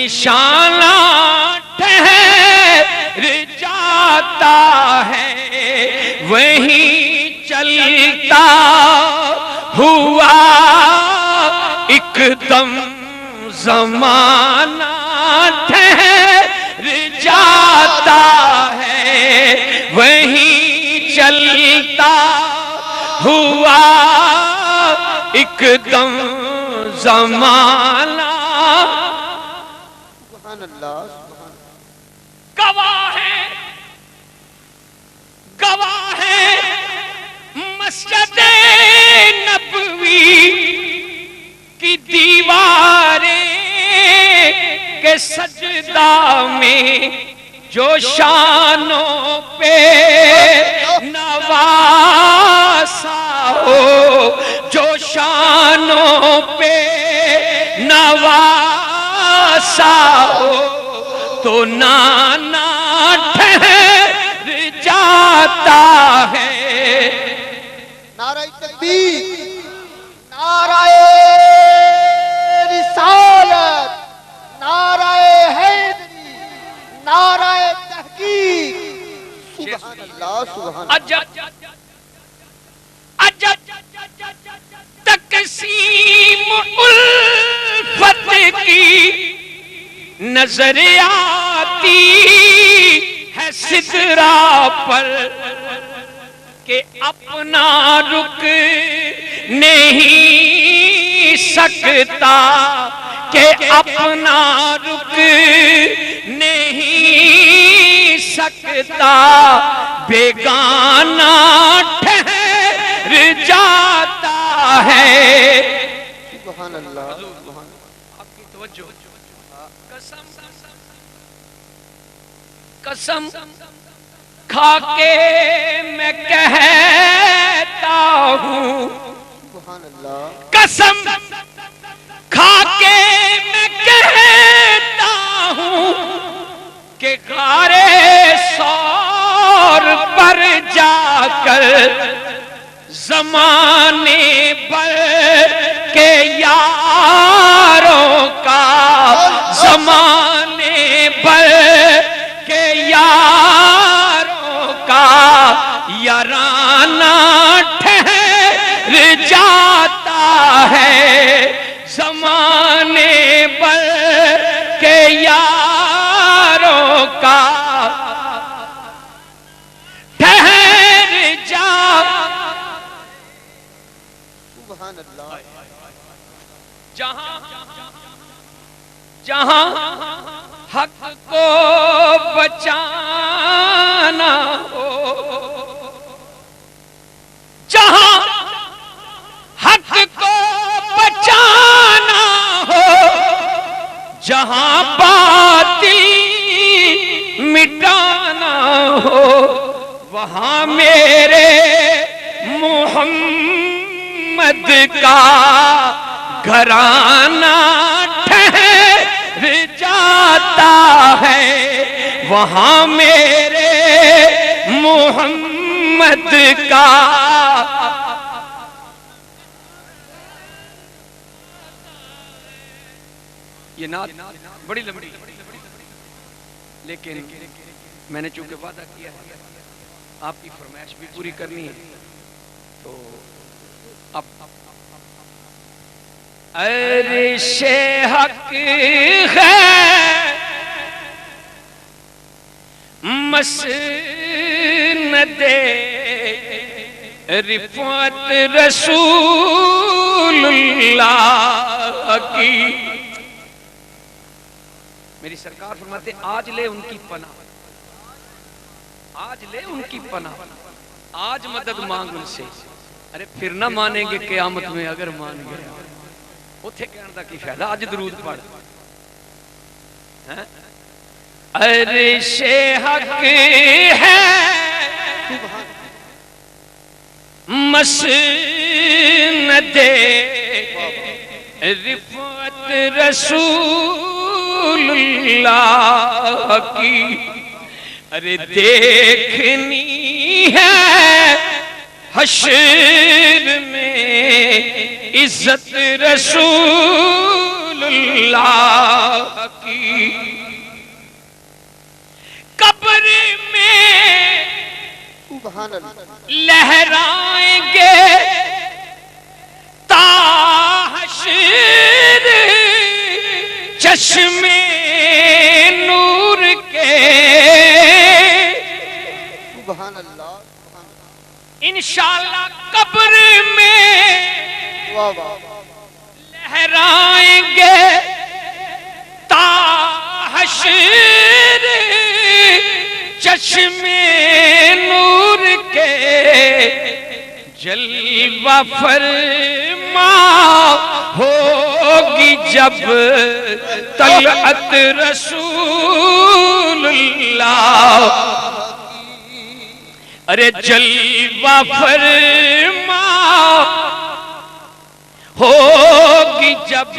نشانہ ٹھہر جاتا ہے وہیں چلتا ہوا ایک دم زمانہ ٹھہر جاتا ہے وہیں چلتا ہوا ایک دم زمانہ سبحان اللہ گواہ ہے مسجد نبوی کی دیواریں کہ سجدہ میں جو شانوں پہ نواسا ہو جو شانوں پہ نواسا ہو تو نانا ٹھہر جاتا ہے نعرہ تکبیر نعرہ رسالت نعرہ حیدری نعرہ تحقیق سبحان اللہ سبحان عجب تقسیم الفت کی نظر آتی ہے سدرا پر کہ اپنا رک نہیں سکتا کہ اپنا رک نہیں سکتا بیگانہ ٹھہر جاتا ہے سبحان اللہ سبحان آپ کی توجہ قسم کھا کے میں کہتا ہوں سبحان اللہ قسم کھا کے میں کہتا ہوں کہ غارِ ثور پر جا کر زمانے بھر کے یاروں کا زمانے بھر کے یاروں کا یارانہ ٹھہر جاتا ہے زمانے بھر کے یاروں کا ٹھہر جا سبحان اللہ جہاں حق کو بچانا ہو جہاں حق کو بچانا ہو جہاں باطل مٹانا ہو وہاں میرے محمد کا گھرانہ ٹھہر جاتا ہے وہاں میرے محمد کا یہ نعت بڑی لمبی لیکن میں نے چونکہ وعدہ کیا ہے آپ کی فرمائش بھی پوری کرنی ہے تو اب عرش حق ہے مسند رفعت رسول اللہ کی میری سرکار فرماتے آج لے ان کی پناہ آج لے ان کی پناہ آج مدد مانگ ان سے ارے پھر نہ مانیں گے قیامت میں اگر مان گئے اتھے کہنے دا کی فائدہ آج درود پڑھ عرش حق ہے مسند رفعت رسول اللہ کی ارے دیکھنی ہے حشر میں عزت رسول اللہ کی قبر میں سبحان اللہ لہرائیں گے تا حشر چشمے نور کے سبحان اللہ انشاءاللہ قبر میں واہ واہ لہرائیں گے تا حشر چشمے نور کے جلوہ فرما ہوگی جب طلعت رسول اللہ ارے جلوہ فرما ہوگی جب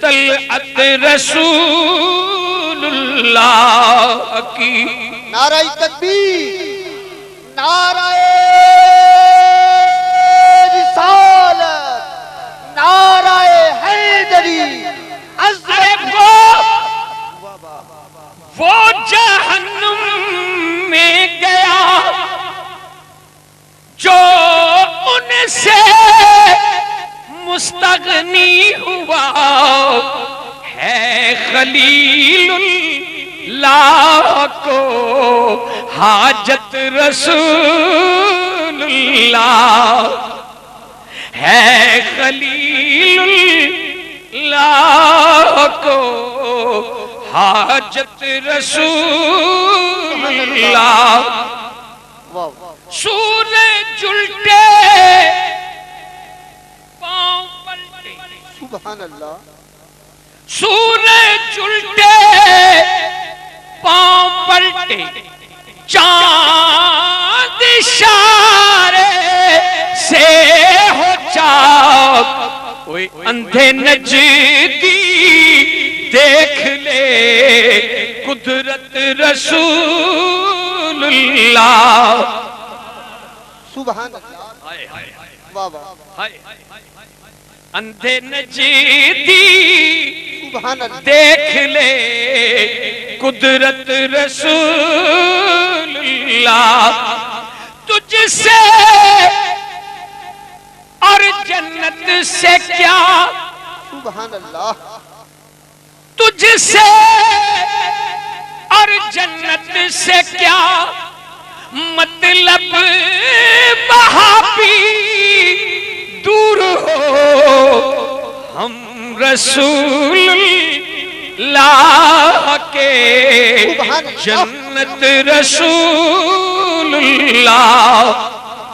طلعت رسول اللہ کی نعرہ تکبیر نعرہ رسالت نعرہ حیدری ارے وہ جہنم میں گیا جو ان سے مستغنی ہوا ہے خلیل اللہ کو حاجت رسول اللہ ہے خلیل اللہ کو حاجت رسول اللہ سورج الٹے پاؤں پلٹے سبحان اللہ سورج الٹے پاؤں پلٹے چاند اشارے سے ہو چاک کوئی اندھے نجدی دیکھ لے قدرت رسول اللہ سبحان اللہ واہ واہ اندھے نجدی سبحان اللہ دیکھ لے قدرت رسول اللہ تجھ سے اور جنت سے کیا سبحان اللہ تجھ سے اور جنت سے کیا مطلب وہابی دور ہو ہم رسول اللہ کے جنت رسول اللہ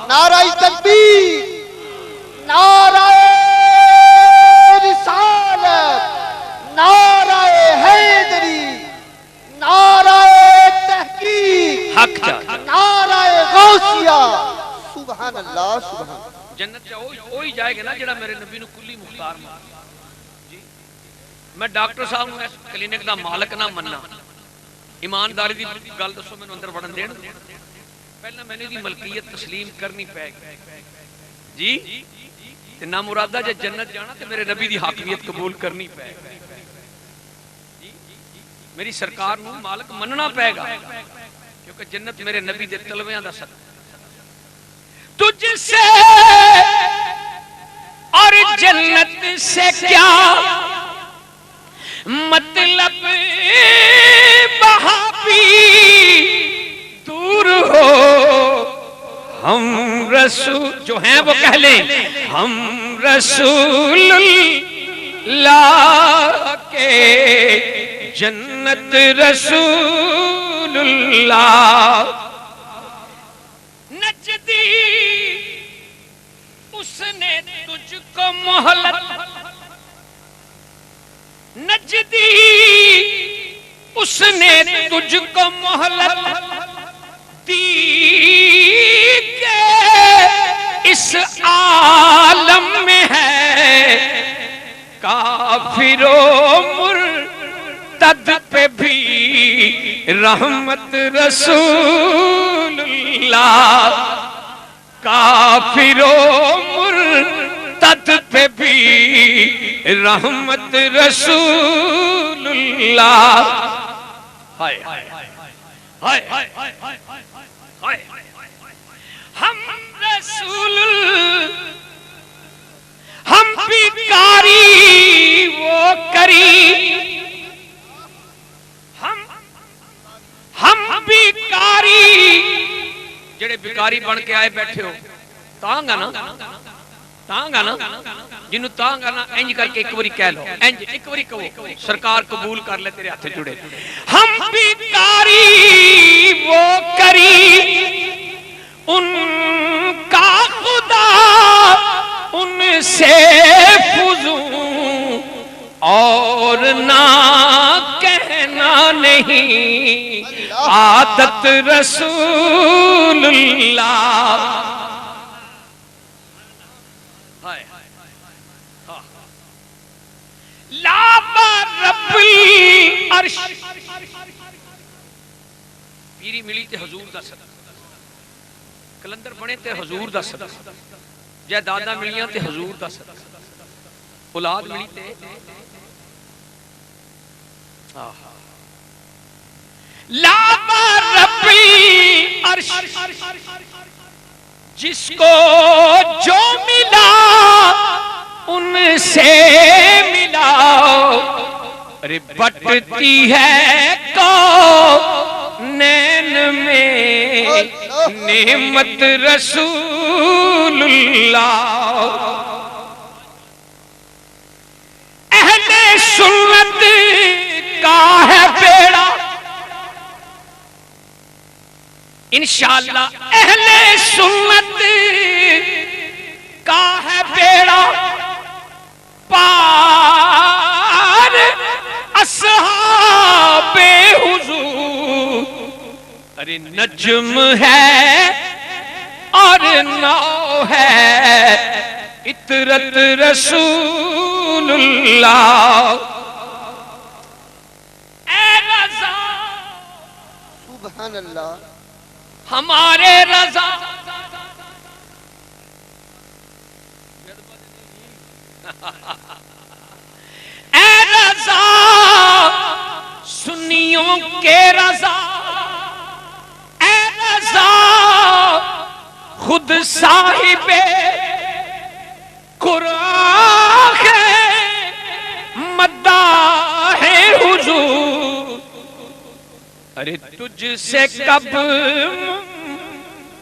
نعرہ تکبیر نعرہ رسالت نعرہ حیدری نعرہ تحقیق حق چاہ نعرہ غوثیہ سبحان اللہ سبحان جنت چاہ وہی جائے گا نا جڑا میرے نبی نو کلی مختار مان میں ڈاکٹر صاحب نے کلینک دا مالک نہ مننا ایمانداری دی گل دسو مینوں اندر وڑن دین پہلا میں نے دی ملکیت تسلیم کرنی پے جی تے نہ مرادہ جے جنت جانا تے میرے نبی دی حاکمیت قبول کرنی پے میری سرکار نو مالک مننا پے گا کیونکہ جنت میرے نبی دے تلویاں دا صدقہ تجھ سے اور جنت سے کیا مطلب وہابی دور ہو ہم رسول جو ہیں وہ کہہ لیں ہم رسول اللہ کے جنت رسول اللہ نجدی اس نے تجھ کو مہلت نجدی اس نے تجھ کو مہلت دی کہ اس عالم میں ہے کافر و مرتد پہ بھی رحمت رسول اللہ کافر و مرتد پہ بھی رحمت رسول اللہ ہم رسول ہم بیکاری وہ کری ہم بیکاری جڑے بیکاری بن کے آئے بیٹھے ہو تانگا نا جنہوں تانگا نا انج کر کے ایک باری کہہ لو انج ایک باری کہو سرکار قبول کر لے تیرے ہاتھ جڑے ہم بیکاری وہ کری ان کا خدا ان سے فضوں اور نہ کہنا نہیں عادت رسول اللہ لا رب العرش پیری ملی تے حضور دا صدقہ کلندر بنے تے حضور دا صدقہ جائیداداں ملیاں تے حضور دا صدقہ اولاد ملی تے لا رب العرش جس کو جو ملا ان سے ملا ارے بٹتی ہے کونین میں نعمت رسول اللہ اہل سنت کا ہے بیڑا انشاءاللہ اہل سنت کا ہے بیڑا پار اصحاب حضور ارے نجم ہے اور نو ہے اطرت رسول اللہ اے رضا سبحان اللہ ہمارے رضا اے رضا سنیوں کے رضا اے رضا خود صاحب قرآن ہے مداح حضور ارے تجھ سے کب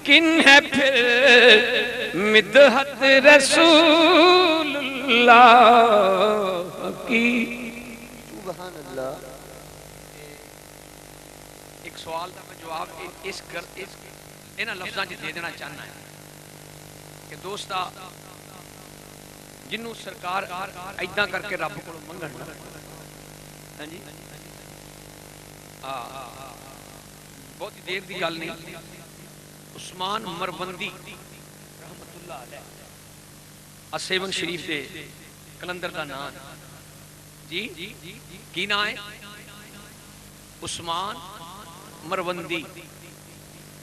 ممکن ہے پھر مدحت رسول اللہ کی سبحان اللہ ایک سوال دا میں جواب اس انہاں لفظاں جی دے دینا چاہنا ہے کہ دوستا جنہوں سرکار ایداں کر کے رب کو منگن ہاں جی بہت ہی دیر دی گل نہیں عثمان مربندی رحمت اللہ علیہ اسیون شریف دے کلندر دا نام جی کی نام ہے عثمان مربندی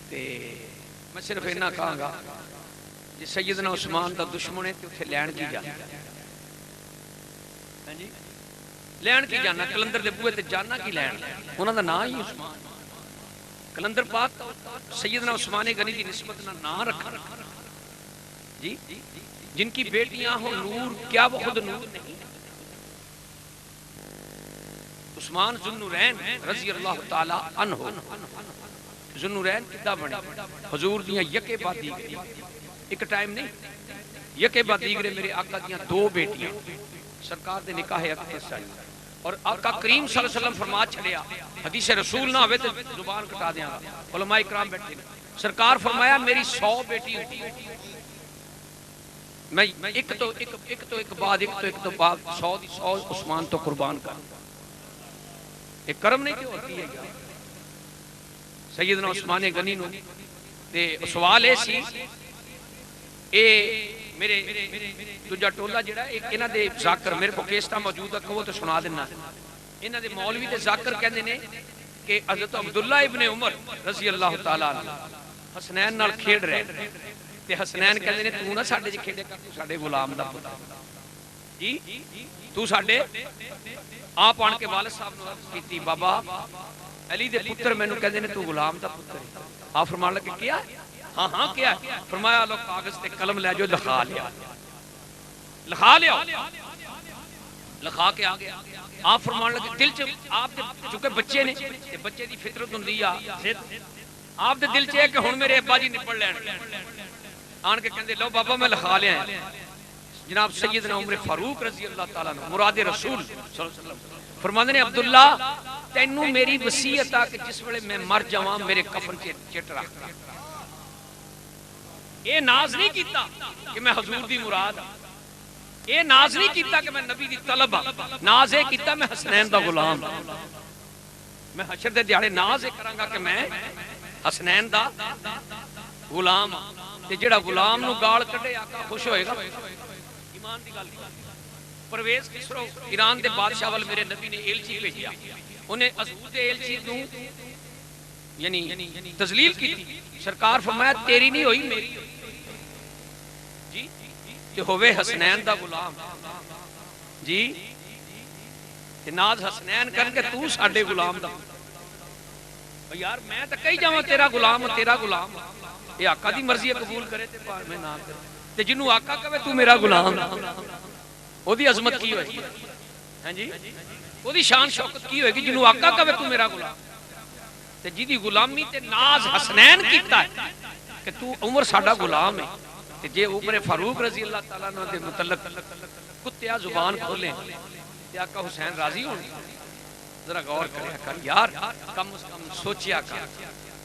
تے میں صرف اینا کہاں گا جی سیدنا عثمان دا دشمن ہے تے اتھے لین کی جانا لین کی جانا کلندر دے بوئے تے جانا کی لین انہاں دا نام ہی عثمان کلندر پاک سیدنا عثمان غنی دی نسبت نہ نام رکھا جی جن کی بیٹیاں ہوں نور کیا وہ خود نور نہیں عثمان ذوالنورین رضی اللہ تعالی عنہ ذوالنورین کدہ بنے حضور دیاں یکے بعد دیگرے ایک ٹائم نہیں یکے بعد دیگرے میرے آقا دیاں دو بیٹیاں سرکار دے نکاح اقدس سائی اور آقا کریم صلی اللہ علیہ وسلم فرما چھڑیا حدیث رسول نہ ہوئے تو زبان کٹا دیا علماء اکرام بیٹھے سرکار فرمایا میری 100 بیٹی ہوتی میں ایک تو بعد 100 عثمان تو قربان کر ایک کرم نہیں کیوں ہوتی ہے سیدنا عثمان غنی نو تے سوال ہے سی اے میرے دوجا ٹولا جڑا انہاں دے ذاکر میرے کو کیسٹا موجود ہے کہو تو سنا دینا انہاں دے مولوی دے ذاکر کہندے نے کہ حضرت عبداللہ ابن عمر رضی اللہ تعالی عنہ حسنین نال کھیڈ رہے تے حسنین کہندے نے تو نہ ساڈے وچ کھیڈے کر ساڈے غلام دا پتر جی تو ساڈے آپ آن کے والد صاحب نے عرض کیتی بابا علی دے پتر مینوں کہندے نے تو غلام دا پتر ہے آپ فرمان لگے کیا ہاں ہاں کیا فرمایا لو کاغذ تے قلم لے جو لکھا لیا لکھا کے آ گیا آپ فرمان لگے دل چ آپ چونکہ بچے نے تے بچے دی فطرت ہوندی آ آپ دے دل چ ہے کہ ہن میرے ابا جی نپڑ لین آن کے کہندے لو بابا میں لکھا لیا ہے جناب سیدنا عمر فاروق رضی اللہ تعالیٰ عنہ مراد رسول صلی اللہ علیہ وسلم فرماندے نے عبداللہ تینوں میری وصیت آ کہ جس ویلے میں مر جاواں میرے کفن چٹ رکھ یہ ناز نہیں کیتا کہ میں حضور دی مراد یہ ناز نہیں کیتا کہ میں نبی دی طلب ناز یہ کیتا میں حسنین دا غلام میں حشر دے دیاڑے ناز یہ کراں گا کہ میں حسنین دا غلام تے جڑا غلام نو گال کڈے آقا خوش ہوئے گا ایمان دی گل پرویز کسرو ایران دے بادشاہ وال میرے نبی نے ایلچی بھیجیا انہیں حضور دے ایلچی نو یعنی تذلیل کی تھی سرکار فرمایا تیری نہیں ہوئی میری جی کہ ہوئے حسنین دا غلام جی کہ ناز حسنین کر کے تو ساڑھے غلام دا یار میں تو کہی جاؤں تیرا غلام یہ آقا دی مرضی قبول کرے تے میں نہ کرے تے جنوں آقا کہے تو میرا غلام او دی عظمت کی ہوئے گی ہاں جی او دی شان شوکت کی ہوئے گی جنوں آقا کہے تو میرا غلام تے جی دی غلامی تے ناز حسنین کیتا ہے کہ تو عمر ساڑھا غلام ہے تے جے عمر فاروق رضی اللہ تعالیٰ عنہ دے متعلق کتیا زبان کھولیں تے آقا حسین راضی ہونے ذرا غور کریا کر یار کم از کم سوچیا کر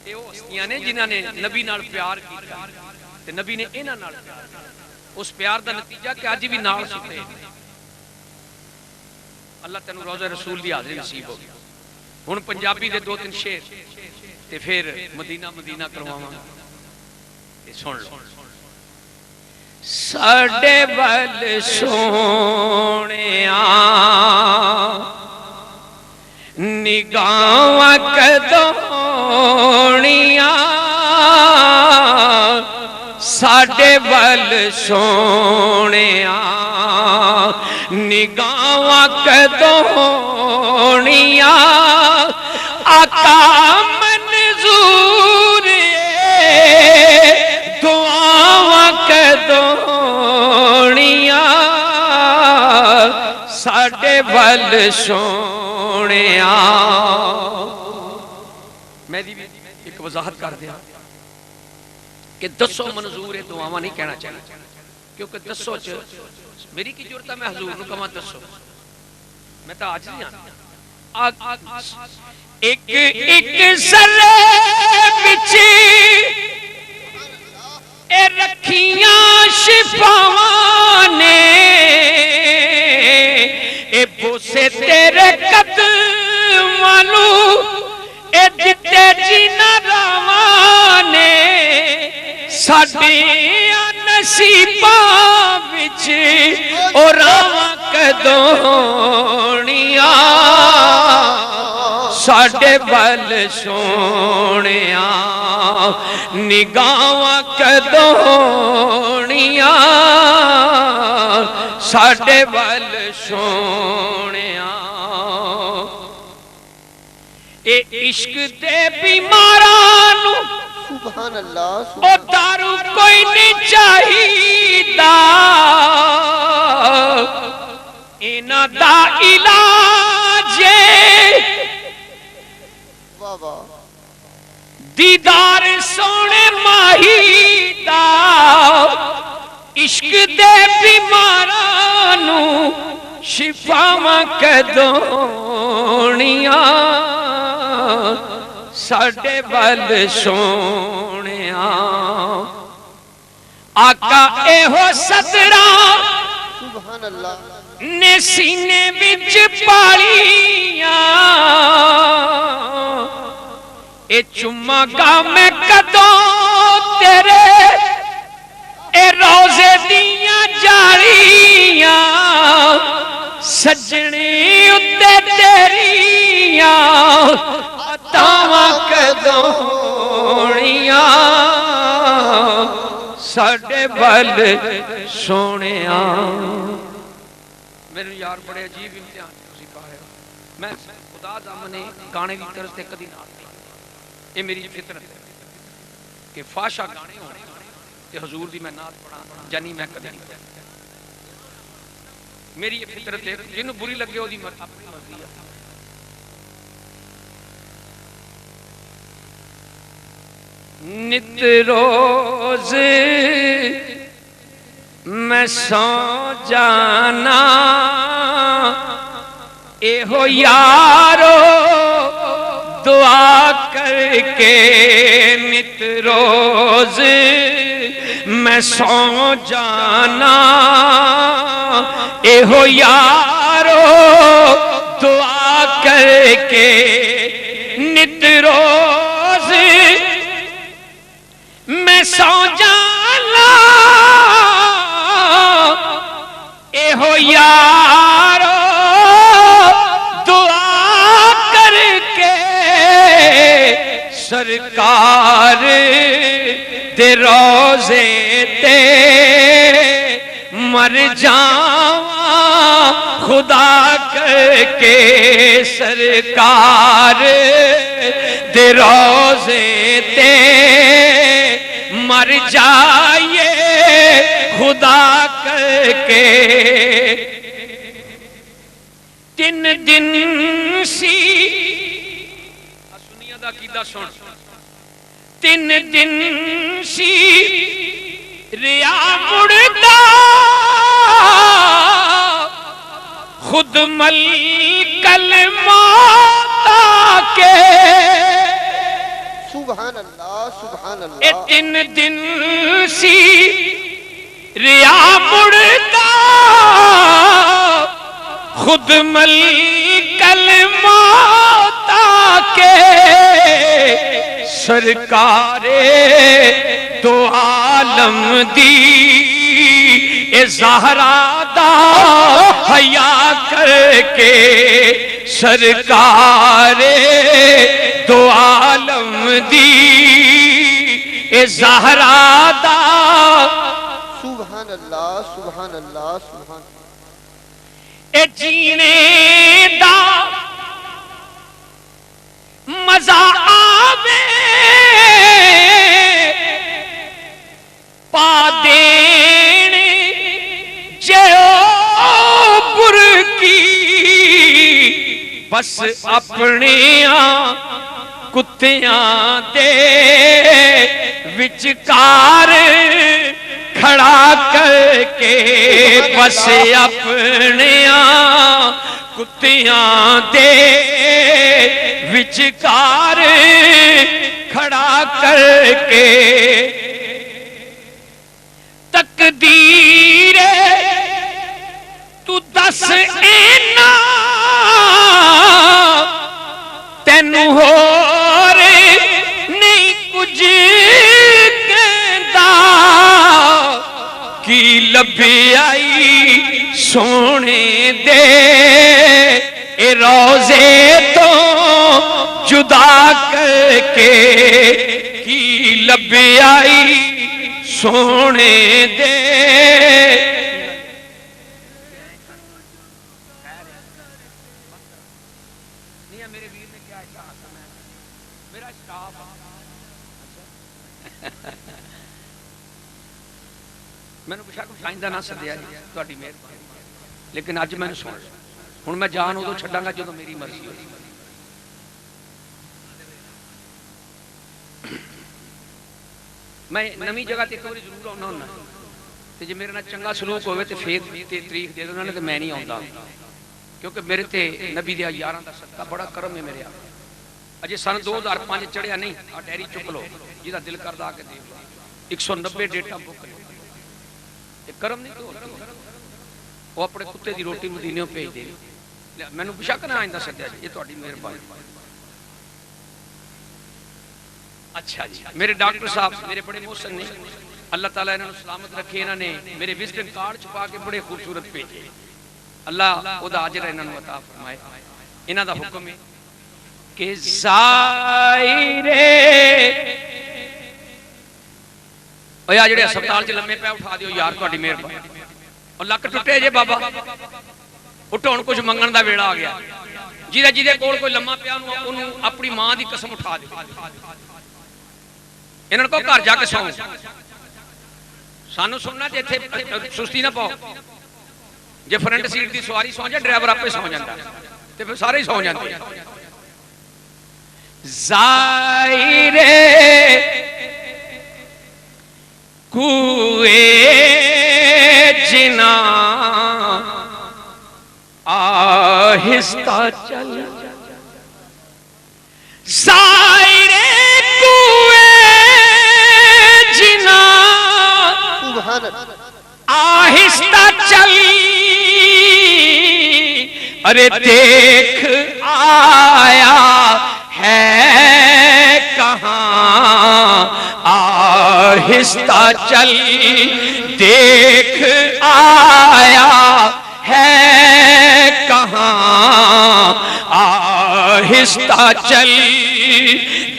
اے وہ ہستیاں نے جنہاں نے نبی نال پیار کیتا تے نبی نے انہاں نال پیار اس پیار دا نتیجہ کہ اج بھی نال ستے اللہ تینوں روضہ رسول دی حاضری نصیب ہو گیا ہن پنجابی دے دو تین شعر تے پھر مدینہ مدینہ کرواواں تے سن لو ساڈے ول سونیا نگاواں کدوڑیاں ساڈے ول سونیا نگاواں کدوڑیاں آقا منظور دعاواں کدوڑیاں ساڈے ول سونیا میں دی ایک وضاحت کر دیا کہ دسو منظور دعاواں نہیں کہنا چاہیے کیونکہ دسو چ میری کی ضرورت ہے میں حضور نو کہاں دسو میں تو آج نہیں آتا ایک ایک سلے بچ اے رکھیاں شفاواں نے اے بوسے تیرے قدماں نو اے دتے جینا راواں نے ساڈیاں نصیباں وچ او راواں کدوڑیاں ساڈے ول سونیا نگاواں کدوڑیاں ساڈے ول سونیا اے عشق دے بیماراں نو سبحان اللہ او دارو کوئی نہیں چاہیدا انہاں دا علاج دیدار سونے ماہی دا عشق دے بیماراں نو شفاواں کدوڑیاں ساڈے ول سونیا آقا اے ہو صدرا سبحان اللہ نے سینے وچ پالیاں اے چما گا میں کدوں تیرے اے روزے دیاں جاڑیاں سجنی اتے تیریاں عطاواں کدوڑیاں ساڈے ول سونیا میرے یار بڑے عجیب امتحان تسی پائے میں خدا دامنے گانے کی طرز تے کدی نہ یہ میری فطرت ہے کہ فاشا گانے ہونے تے حضور دی میں نعت پڑھا جانی میں کدی نہیں کرتا میری یہ فطرت ہے جنہوں بری لگے ہو دی اپنی مرضی ہے نت روز میں سو جانا اے ہو یارو دعا کر کے نت روز میں سو جانا اے ہو یارو دعا کر کے نت روز میں سو جانا اے ہو یارو دعا کر کے سرکار دے روزے تے مر جاواں خدا کر کے سرکار دے روزے تے مر جائیے خدا کر کے تین دن سی سنیا دا عقیدہ سن تین دن سی ریا مڑتا خود ملکل موت کے سبحان اللہ سبحان اللہ اے تین دن سی ریا مڑتا خود ملکل موت کے سرکار دو عالم دی اے زہرا دا حیا کر کے سرکار دو عالم دی اے زہرا دا سبحان اللہ سبحان اللہ سبحان اے جینے دا مزہ آوے پا دینے جو پر کی بس اپنیاں کتیاں دے وچکار کھڑا کر کے بس اپنیاں کتیاں دے وچکار کھڑا کر کے تقدیر تو دس اینا تینو ہور نہیں کچھ کہندا کی لبی آئی سونے دے اے روزے تو جدا کر کے کی لبی آئی سونے دے میرے ویر نے کیا کہا میرا اسٹاف میں نے پوچھا کہ آئندہ نہ سدیا جی تہاڈی مہربانی لیکن اج میں سن ہن میں جان ادو چھڈاں گا جدوں میری مرضی ہوئی میں نمی جگہ تے ایک بار ضرور آنا ہونا تے جے میرے نال چنگا سلوک ہوئے تے پھر تے تاریخ دے دینا تے میں نہیں آوندا کیونکہ میرے تے نبی دے یاراں دا صدقہ بڑا کرم ہے میرے اجے سن 2005 چڑھیا نہیں آ ڈیری چک لو جہاں دل کردا آ کے دیکھ لو 190 ڈیٹا بک یہ کرم نہیں تو وہ اپنے کتے دی روٹی مدینے بھیج دے میں نے پوچھا کہ نہ آئندہ سدیا جی یہ تہاڈی مہربانی اچھا جی میرے ڈاکٹر صاحب میرے بڑے محسن نے اللہ تعالیٰ انہوں نے سلامت رکھے انہوں نے میرے وزٹنگ کارڈ چھپا کے بڑے خوبصورت بھیجے اللہ او دا اجر انہوں نے عطا فرمائے انہوں دا حکم ہے کہ زائرے او یا جڑے ہسپتال چ لمے پے اٹھا دیو یار تہاڈی مہربانی اور لک ٹوٹے جے بابا اٹھو ہن کچھ منگن دا ویلا آ گیا جہدے کول کوئی لمحہ پیا انہوں اپنی ماں دی قسم اٹھا دے انہوں کو گھر جا کے سو سانو سننا جی اتنے سستی نہ پاؤ جی فرنٹ سیٹ دی سواری سو جائے ڈرائیور آپ سو جاتا تو پھر سارے ہی سو جاتے زائرے کوئے جنا آہستہ چل زائرے کوئے جنا سبحان اللہ آہستہ چل ارے دیکھ آیا ہے کہاں آہستہ چل دیکھ آیا ہے کہاں آہستہ چل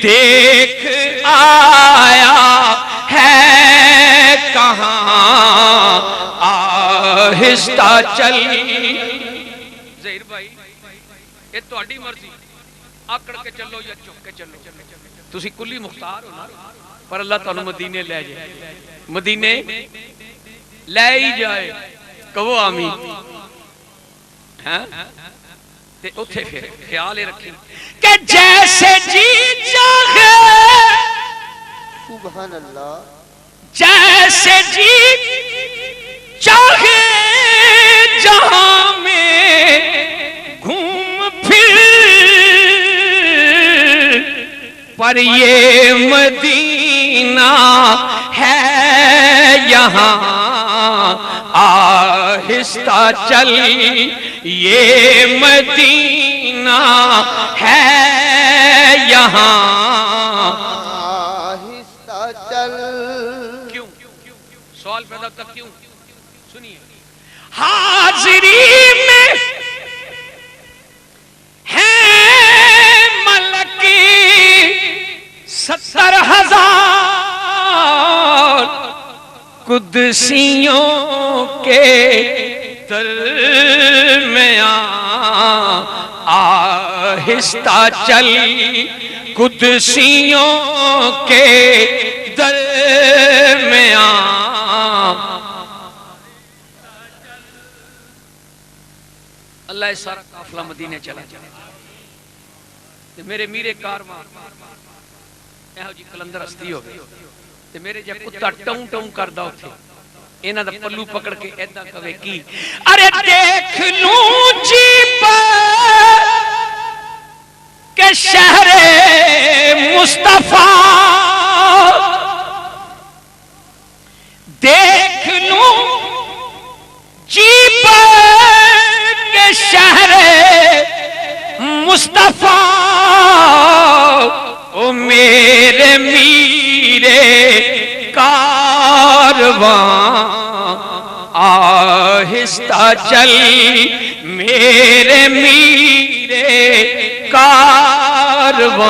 دیکھ آیا ہے کہاں آہستہ چل زہیر بھائی یہ تہاڈی مرضی آکڑ کے چلو یا چک کے چلو تسی کلی مختار ہو نا پر اللہ تعالیٰ مدینے لے جائے مدینے لے ہی جائے کہو آمین تے اتھے پھر خیال رکھیں کہ جیسے جی چاہے سبحان اللہ جیسے جی چاہے جہاں میں گھوم پھر پر یہ مدینہ ہے یہاں آہستہ چل یہ مدینہ ہے یہاں آہستہ چل کیوں سوال پیدا ہوتا کیوں سنیے حاضری میں ہے ملکی 70,000 قدسیوں کے درمیان آہستہ چل قدسیوں کے درمیان اللہ سارا قافلہ مدینے چلا جائے میرے میرے کارواں ایہو جی کلندر ہستی ہو گئی میرے جب کتا ٹاؤں ٹاؤں کردہ تھے اینا دا پلو پکڑ کے ایدہ کہے کی ارے دیکھ لوں جی پر کہ شہر مصطفیٰ دیکھ لوں جی پر کہ شہر مصطفیٰ او میرے میرے کارواں آہستہ چل میرے میرے کارواں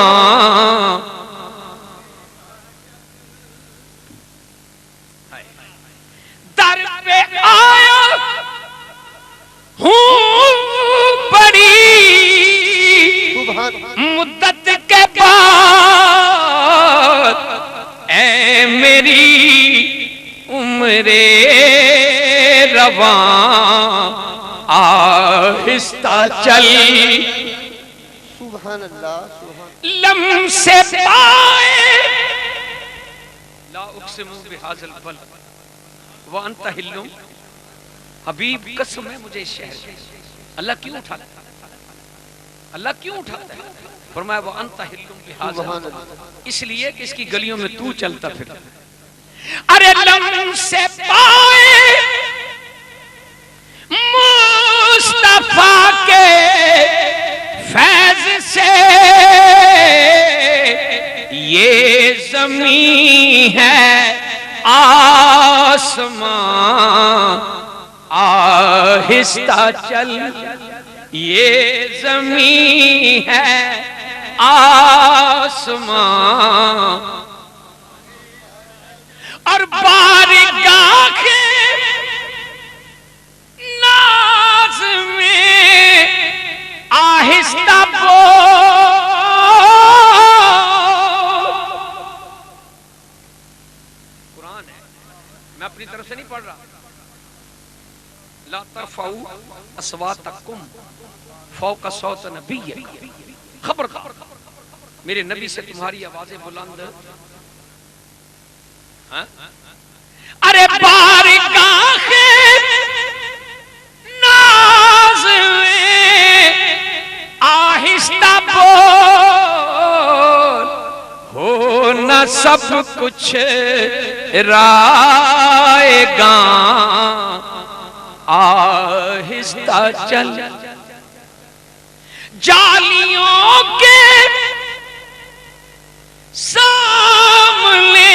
در پہ آیا ہوں بڑی مدت کے بعد اے میری عمر رواں آہستہ چل سبحان اللہ لم سے پائے لا اقسم بہذا البلد وانت حل حبیب قسم ہے مجھے اس شہر کی اللہ کیوں اٹھاتا ہے اللہ کیوں اٹھاتا ہے فرمایا وانت حل بہذا اس لیے کہ اس کی گلیوں میں تو چلتا پھر ارے لم سے پائے مصطفیٰ کے فیض سے یہ زمین ہے آسمان آہستہ چل یہ زمین ہے آسمان اور بارگاہ ناز میں آہستہ قرآن ہے، میں اپنی طرف سے نہیں پڑھ رہا. لا ترفعوا اصواتکم فوق صوت نبی، خبردار میرے نبی سے تمہاری آوازیں بلند. ارے بارگاہ ناز میں آہستہ بول، ہو نہ سب کچھ رائے گاں، آہستہ چل. جالیوں کے سامنے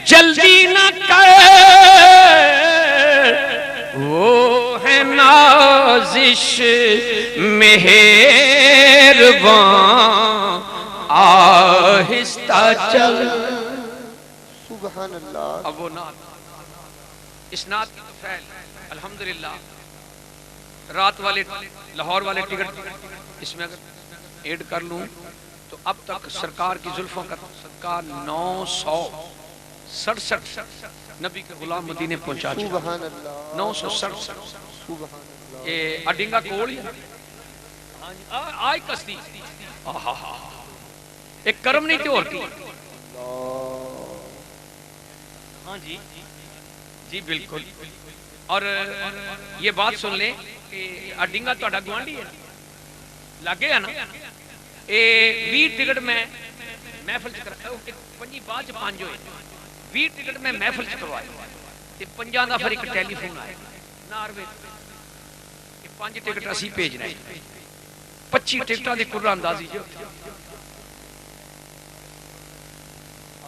جلدی نہ کر، وہ ہے نازش مہربان، آہستہ چل. سبحان اللہ. اب وہ نعت، اس نعت کی تو فعل الحمدللہ رات والے لاہور والے ٹکٹ اس میں اگر ایڈ کر لوں تو اب تک سرکار کی زلفوں کا صدقہ 967 نبی کے غلام مدینے پہنچا چکا. سبحان اللہ. 967. سبحان اللہ. یہ اڈنگا کوڑ آئی کستی ایک کرم نہیں تھی اور کی. ہاں جی جی بالکل. اور یہ بات سن لیں کہ اڈنگا تو اڈا گوانڈی ہے لگے ہے نا. اے 20 ٹکٹ میں محفل چکر پنجی بعد چ 5 ہوئے 20 ٹکٹ میں محفل چکروائے تے 5 دا پھر ایک ٹیلی فون آئے ناروے کہ 5 ٹکٹ اسی بھیجنا ہے 25 ٹکٹاں دی قرآن اندازی جو.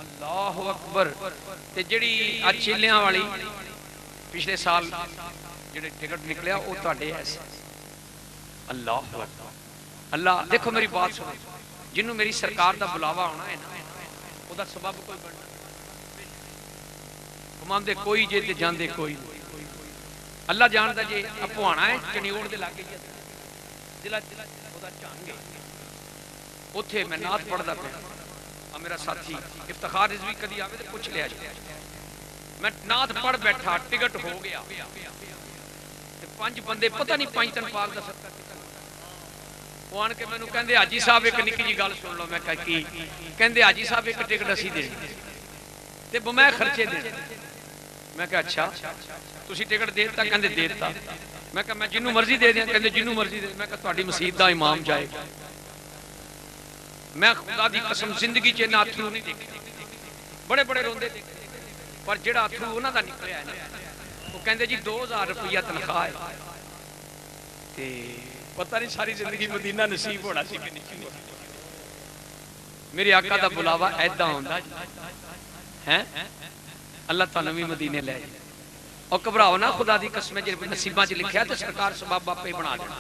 اللہ اکبر. تے جڑی اچھلیاں والی پچھلے سال جڑے ٹکٹ نکلیا وہ تہاڈے ایسے. اللہ اکبر. اللہ دیکھو میری بات سنو، جنہوں میری سرکار دا بلاوا ہونا ہے نا او دا سبب کوئی بننا کماندے کوئی جے تے جاندے کوئی. اللہ جاندا جے اپوانا ہے چنیوڑ دے لاگے ضلع او دا چانگے اوتھے میں نعت پڑھدا پیا. میرا ساتھی افتخار رضوی کدی آوے تے پوچھ لیا جائے. میں نعت پڑھ بیٹھا ٹکٹ ہو گیا تے 5 بندے پتہ نہیں 5 تن پاک دا صدقہ وہ آن کے مینوں کہندے حاجی صاحب ایک نکی جی گل سن لو. میں کہا کی؟ کہندے حاجی صاحب ایک ٹکٹ اسی دے تے میں خرچے دے. میں کہا اچھا تسی ٹکٹ دیتا؟ کہندے دیتا. میں کہا میں جنوں مرضی دے دیاں. کہندے جنوں مرضی دے. میں کہا تہاڈی مسجد دا امام جائے گا. میں خدا دی قسم زندگی چ نہ اتھرو نہیں دیکھے. بڑے بڑے روندے پر جڑا اتھرو انہاں دا نکلیا ہے نا وہ کہندے جی 2000 روپیہ تنخواہ ہے تے پتہ نہیں ساری زندگی مدینہ نصیب ہونا سی کہ نہیں. میرے آقا دا بلاوا ایدا ہوندا ہے اللہ تعالی بھی مدینے لے جائے. اور گھبراؤ نہ خدا دی قسم جے نصیباں چ لکھیا تے سرکار سبب آپے بنا دینا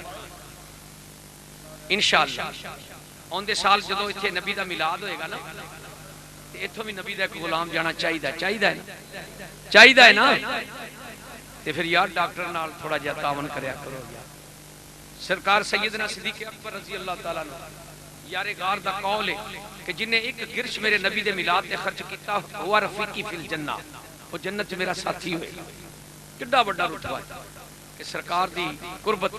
انشاءاللہ. آندے سال جدو اتنے نبی دا میلاد ہوئے گا نا اتوں بھی نبی دا ایک غلام جانا چاہیے نا تے پھر یار ڈاکٹر نال تھوڑا جہا تعاون کریا کرو. سرکار سیدنا صدیق اکبر رضی اللہ تعالیٰ عنہ یار غار دا قول ہے کہ جن نے ایک گرش میرے نبی دے میلاد تے خرچ کیتا ہوا رفیقی فی الجنہ وہ جنت چ میرا ساتھی ہوئے. کڈا بڑا رتبہ ہے کہ سرکار دی قربت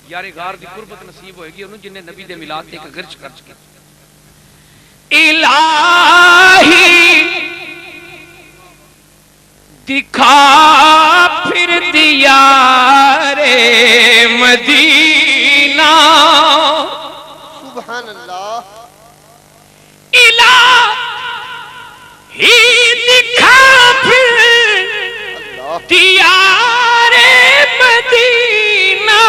یار غار دی قربت نصیب ہوئے گی انہوں جن نے نبی دے میلاد تے ایک گرش خرچ کیتا. الہی دکھا پھر دیار مدینہ. سبحان اللہ. الہی دکھا پھر دیار مدینہ.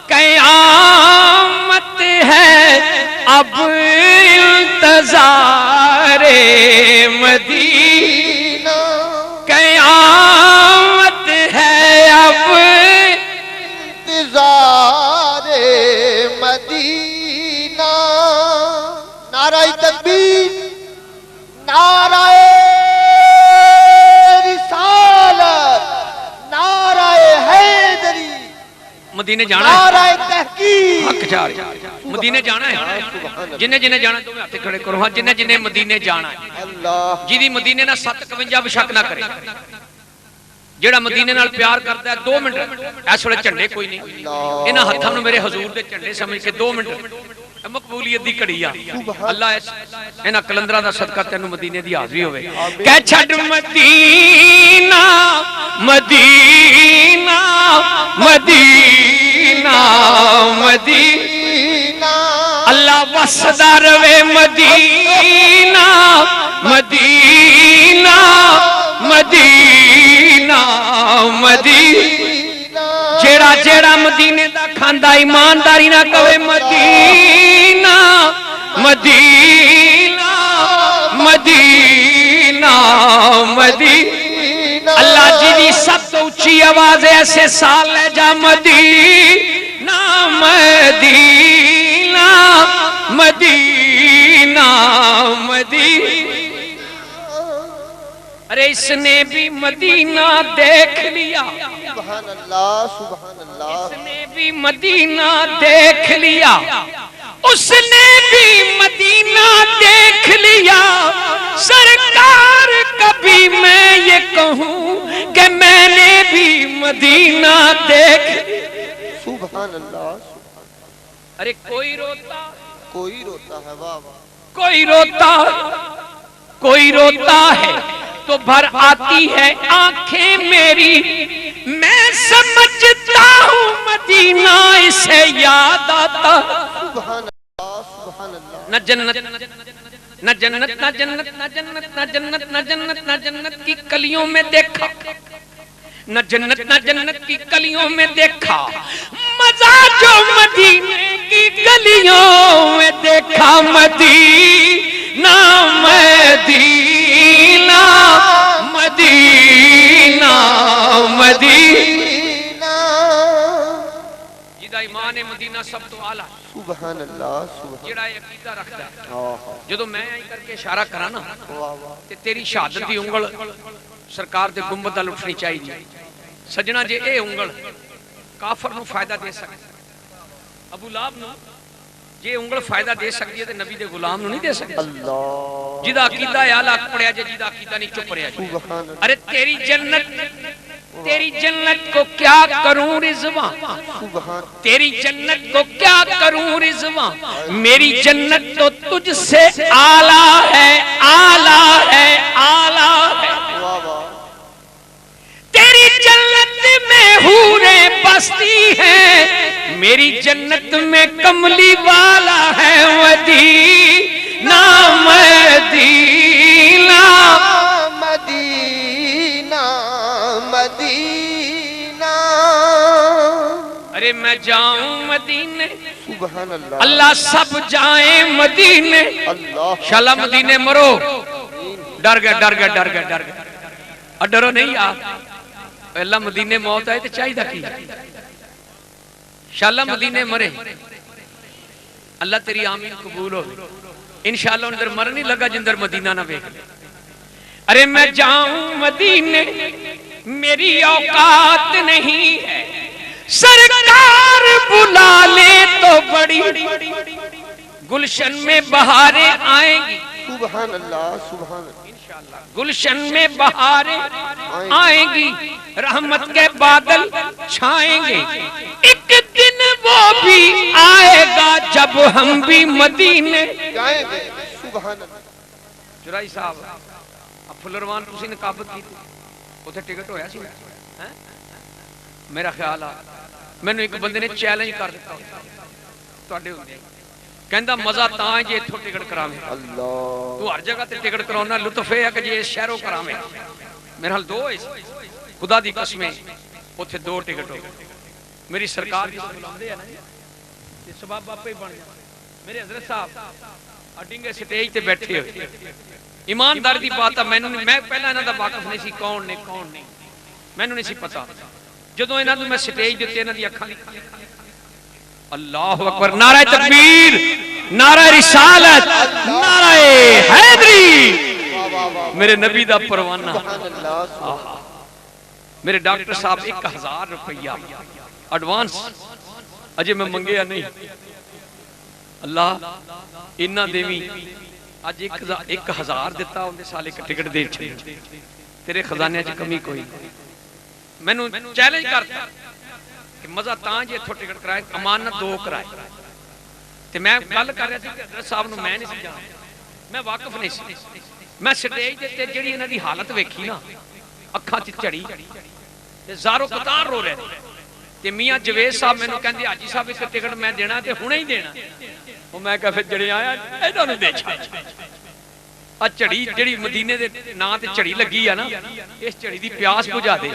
قیامت ہے اب انتظار مدینہ. قیامت ہے اب انتظار مدینہ. نعرہ تکبیر، نعرہ رسالت، نعرہ حیدری. مدینے جانا ہے، نعرہ تحقیق. حق چار مدینے جانا ہے. جنہیں جنہیں جانا ہے تو میں ہاتھ کھڑے کرو. ہاں جنہیں جنہیں مدینے جانا ہے اللہ جیدی مدینے نال 57 بشک نہ کرے جیڑا مدینے نال پیار کرتا ہے 2 منٹ اس ویلے جھنڈے کوئی نہیں انہاں ہتھاں نوں میرے حضور دے جھنڈے سمجھ کے 2 منٹ مقبولیت دی کڑی آ اللہ انہاں کلندراں دا صدقہ تینوں مدینے دی حاضری ہوے کہ چھڈ مدینہ مدینہ مدینہ مدینہ اللہ وسدا رہے مدینہ مدینہ مدینہ مدینہ جیڑا جیڑا مدینے دا کھاندا ایمانداری نہ کہے مدینہ مدینہ مدینہ مدینہ اللہ جی دی سب تو اونچی آواز ایسے سال لے جا مدینہ مدینہ مدینہ مدینہ ارے اس نے بھی مدینہ دیکھ لیا سبحان اللہ سبحان اللہ اس نے بھی مدینہ دیکھ لیا اس نے بھی مدینہ دیکھ لیا سرکار کبھی میں یہ کہوں کہ میں نے بھی مدینہ دیکھ سبحان اللہ ارے کوئی روتا ہے واہ واہ کوئی روتا ہے تو بھر آتی ہے آنکھیں میری میں سمجھتا ہوں مدینہ اسے یاد آتا سبحان اللہ نہ جنت نہ جنت نہ جنت نہ جنت نہ جنت نہ جنت نہ جنت کی کلیوں میں دیکھا نہ جنت نہ جنت کی کلیوں میں دیکھا مزہ جو مدینے کی گلیوں میں دیکھا مدینہ مدینہ مدینہ مدینہ جیدہ ایمان مدینہ سب تو آلہ سبحان اللہ سبحان جیڑا یہ عقیدہ رکھتا ہے جدو میں آئی کر کے اشارہ کرانا تے تیری شہادت دی انگل سرکار دے گنبد نال اٹھنی چاہیے سجنا جے اے انگل کافر نو فائدہ دے سکتے ابو لہب نو جے انگل فائدہ دے سکتی ہے تے نبی دے غلام نو نہیں دے سکتے اللہ جیدہ عقیدہ ہے آلہ پڑیا جے جیدہ عقیدہ نہیں چپ رہا جے ارے تیری جنت کو کیا کروں رضوان تیری جنت کو کیا کروں رضوان میری جنت تو تجھ سے آلہ ہے آلہ ہے آلہ ہے تیری جنت میں حوریں بستی ہے میری جنت میں کملی والا ہے مدینہ مدینہ مدینہ مدینہ ارے میں جاؤں مدینے سبحان اللہ اللہ سب جائیں مدینے شالا مدینے مرو ڈر گیا ڈر گیا ڈر گیا ڈر گیا اور ڈرو نہیں آپ اللہ مدینے موت آئے تو چاہی دا کی شالا مدینے مرے اللہ تیری آمین قبول ہو انشاءاللہ اندر مر نہیں لگا جندر مدینہ نہ بیک ارے میں جاؤں مدینے میری اوقات نہیں ہے سرکار بلا لے تو بڑی گلشن میں بہاریں آئیں گی سبحان اللہ سبحان اللہ گلشن میں بہاریں آئیں گی رحمت کے بادل چھائیں گے ایک دن وہ بھی آئے گا جب ہم بھی مدینے جائیں گے سبحان اللہ جرائی صاحب اب فلروان تسی نے قابط کی تھی وہ تھے ٹکٹ ہویا سی میرا خیال ہے میں نے ایک بندے نے چیلنج کر دیتا تو اڈے ہوندے کہندہ مزہ تاں جے اتھو ٹکٹ کرامے اللہ تو ہر جگہ تے ٹکٹ کراؤنا لطف ہے کہ جے شہروں کرامے میرے حال 2 خدا دی قسمیں اتھے 2 ٹکٹ ہو میری سرکار کی بلاندے ہیں نا یہ سباب باپے ہی بن جائے میرے حضرت صاحب اڈنگے سٹیج تے بیٹھے ہوئے ایماندار دی بات ہے میں پہلا انہاں دا واقف نہیں سی کون نہیں میں نہیں سی پتا جدوں انہاں نوں میں سٹیج دتے انہاں دی اکھاں اللہ اکبر نعرہ تکبیر نعرہ رسالت نعرہ حیدری میرے نبی دا پروانہ میرے ڈاکٹر صاحب 1000 روپیہ ایڈوانس اجے میں منگیا نہیں اللہ انہاں دیوی اج 1000 دیتا اندے سال ایک ٹکٹ دے چھڑی تیرے خزانے چ کمی کوئی مینوں چیلنج کرتا کہ مزہ تاں جے اتھوں ٹکٹ کرائے امانت 2 کرائے تے میں گل کر رہا سی کہ حضرت صاحب نوں میں نہیں سی جان میں واقف نہیں سی میں سٹیج تے جڑی انہاں دی حالت ویکھی نا اکھاں چ چڑی تے زارو قطار رو رہے تے میاں جوید صاحب مینوں کہندے حاجی صاحب ایک ٹکٹ میں دینا تے ہنے ہی دینا او میں کہا پھر جڑے آیا انہاں نوں دے چھا آ چڑی جڑی مدینے دے نام تے چڑی لگی ہے نا اس چڑی دی پیاس بجھا دے